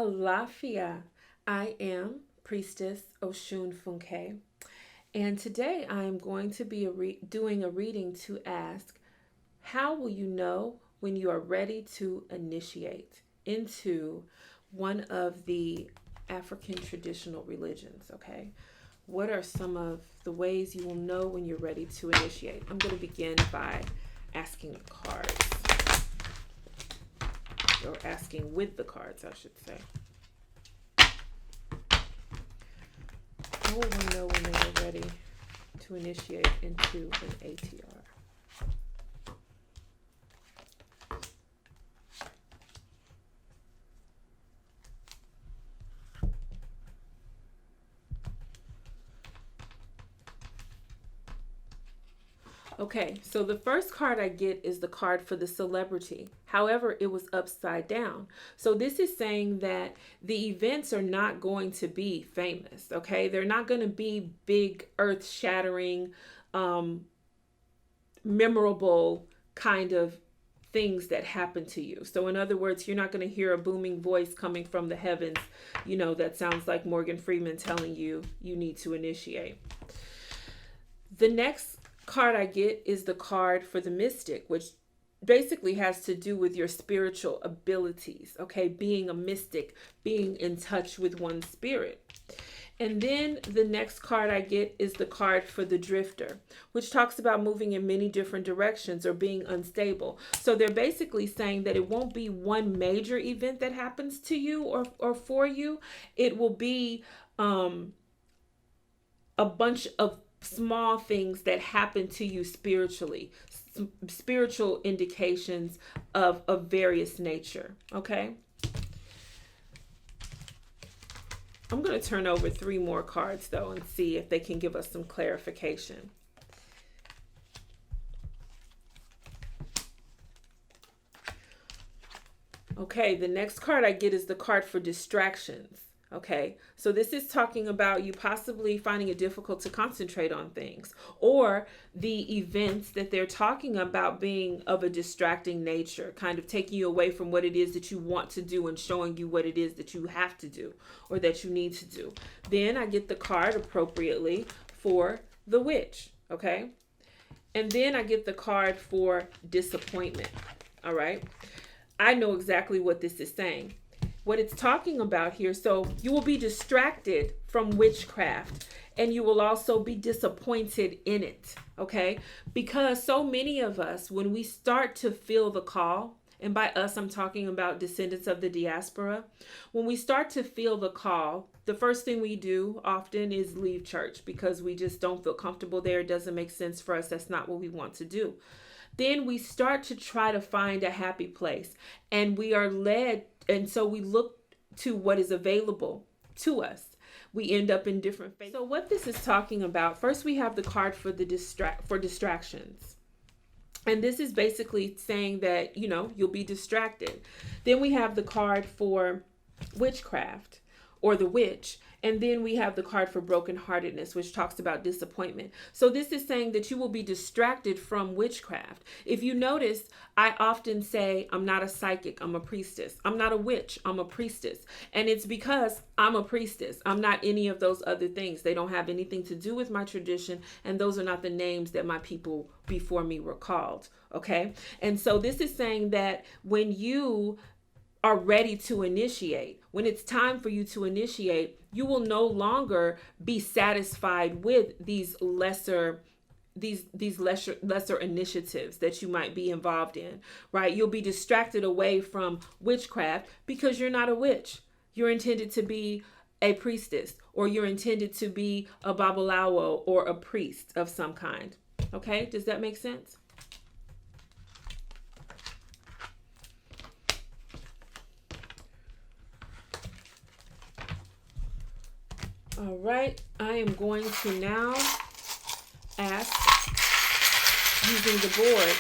Alafia. I am Priestess Osun Funke, and today I am going to be doing a reading to ask, how will you know when you are ready to initiate into one of the African traditional religions? Okay, what are some of the ways you will know when you're ready to initiate? I'm going to begin by asking the cards, or asking with the cards, I should say. How will we know when they are ready to initiate into an ATR? Okay, so the first card I get is the card for the celebrity. However, it was upside down. So this is saying that the events are not going to be famous, okay? They're not going to be big, earth-shattering, memorable kind of things that happen to you. So in other words, you're not going to hear a booming voice coming from the heavens, that sounds like Morgan Freeman telling you you need to initiate. The next card I get is the card for the mystic, which basically has to do with your spiritual abilities, okay? Being a mystic, being in touch with one's spirit. And then the next card I get is the card for the drifter, which talks about moving in many different directions or being unstable. So they're basically saying that it won't be one major event that happens to you or for you. It will be a bunch of small things that happen to you spiritually, spiritual indications of various nature. Okay, I'm going to turn over 3 more cards though and see if they can give us some clarification. Okay, the next card I get is the card for distractions. Okay, so this is talking about you possibly finding it difficult to concentrate on things, or the events that they're talking about being of a distracting nature, kind of taking you away from what it is that you want to do and showing you what it is that you have to do or that you need to do. Then I get the card appropriately for the witch. Okay, and then I get the card for disappointment. All right, I know exactly what this is saying. What it's talking about here. So you will be distracted from witchcraft, and you will also be disappointed in it. Okay, because so many of us, when we start to feel the call, and by us I'm talking about descendants of the diaspora, when we start to feel the call, the first thing we do often is leave church because we just don't feel comfortable there. It doesn't make sense for us. That's not what we want to do. Then we start to try to find a happy place, and we are led, and so we look to what is available to us. We end up in different phases. So what this is talking about, first we have the card for the distractions. And this is basically saying that, you'll be distracted. Then we have the card for witchcraft or the witch. And then we have the card for brokenheartedness, which talks about disappointment. So this is saying that you will be distracted from witchcraft. If you notice, I often say, I'm not a psychic, I'm a priestess. I'm not a witch, I'm a priestess. And it's because I'm a priestess. I'm not any of those other things. They don't have anything to do with my tradition. And those are not the names that my people before me were called. Okay. And so this is saying that when you are ready to initiate, when it's time for you to initiate, you will no longer be satisfied with these lesser initiatives that you might be involved in, right? You'll be distracted away from witchcraft because you're not a witch. You're intended to be a priestess, or you're intended to be a babalawo or a priest of some kind. Okay, does that make sense? All right, I am going to now ask, using the board,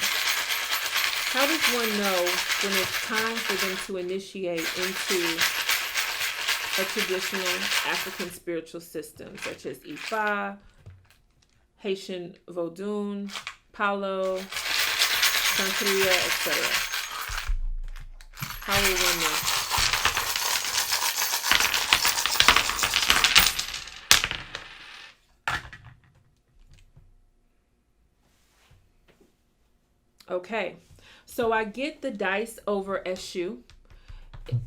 how does one know when it's time for them to initiate into a traditional African spiritual system, such as Ifa, Haitian Vodun, Palo, Santeria, etc.? How will one know? Okay, so I get the dice over Eshu,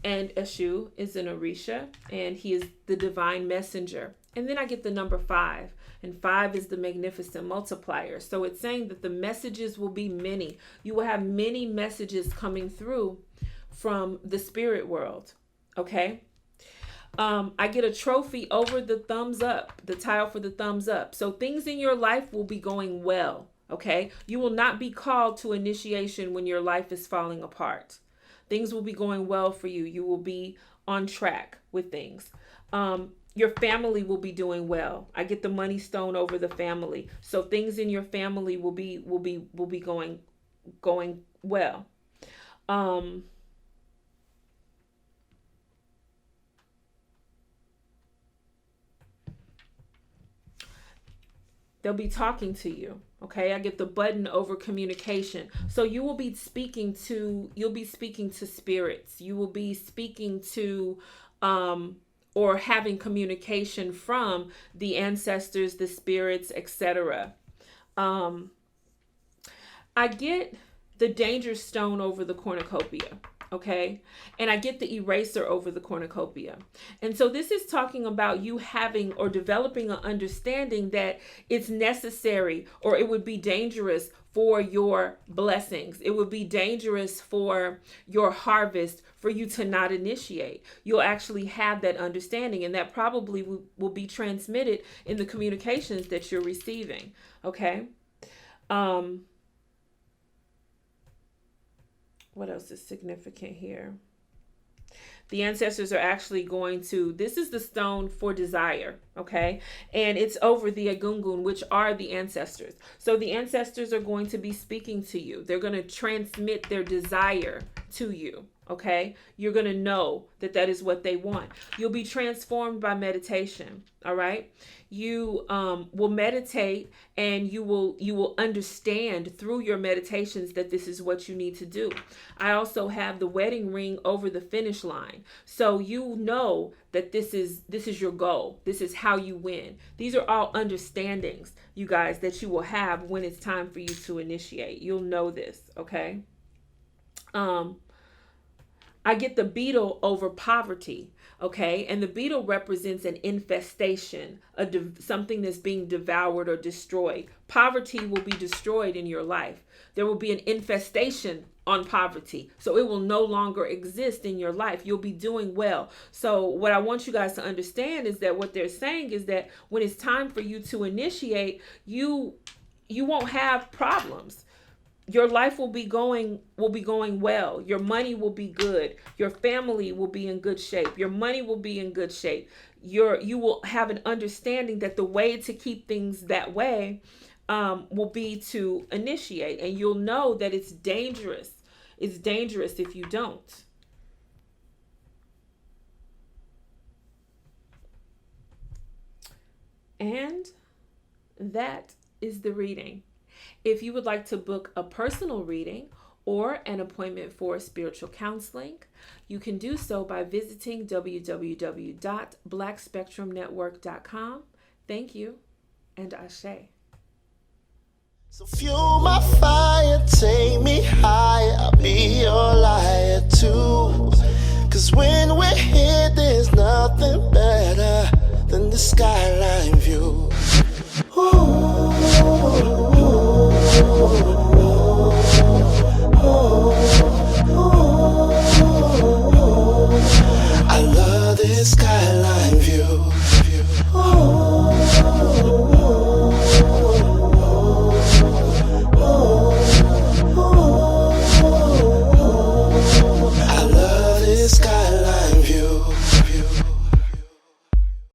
and Eshu is an Orisha, and he is the divine messenger. And then I get the number 5, and 5 is the magnificent multiplier. So it's saying that the messages will be many. You will have many messages coming through from the spirit world. Okay. I get a trophy over the thumbs up, the tile for the thumbs up. So things in your life will be going well. Okay. You will not be called to initiation when your life is falling apart. Things will be going well for you. You will be on track with things. Your family will be doing well. I get the money stone over the family. So things in your family will be going well. They'll be talking to you. Okay, I get the button over communication. So you will be speaking to spirits. You will be speaking to or having communication from the ancestors, the spirits, etc. I get the danger stone over the cornucopia. Okay. And I get the eraser over the cornucopia. And so this is talking about you having or developing an understanding that it's necessary, or it would be dangerous for your blessings. It would be dangerous for your harvest for you to not initiate. You'll actually have that understanding, and that probably will be transmitted in the communications that you're receiving. Okay. What else is significant here? The ancestors are actually going to, this is the stone for desire, okay? And it's over the Egungun, which are the ancestors. So the ancestors are going to be speaking to you. They're going to transmit their desire to you, okay? You're going to know that that is what they want. You'll be transformed by meditation, all right? You will meditate, and you will understand through your meditations that this is what you need to do. I also have the wedding ring over the finish line. So you know that this is your goal. This is how you win. These are all understandings, you guys, that you will have when it's time for you to initiate. You'll know this, okay? I get the beetle over poverty. Okay, and the beetle represents an infestation, something that's being devoured or destroyed. Poverty will be destroyed in your life. There will be an infestation on poverty, so it will no longer exist in your life. You'll be doing well. So what I want you guys to understand is that what they're saying is that when it's time for you to initiate, you won't have problems. Your life will be going well. Your money will be good. Your family will be in good shape. Your money will be in good shape. You will have an understanding that the way to keep things that way will be to initiate, and you'll know that it's dangerous. It's dangerous if you don't. And that is the reading. If you would like to book a personal reading or an appointment for spiritual counseling, you can do so by visiting www.blackspectrumnetwork.com. Thank you, and Ashe. So fuel my fire, take me higher, I'll be your liar too. 'Cause when we're here, there's nothing better than the skyline view. Ooh.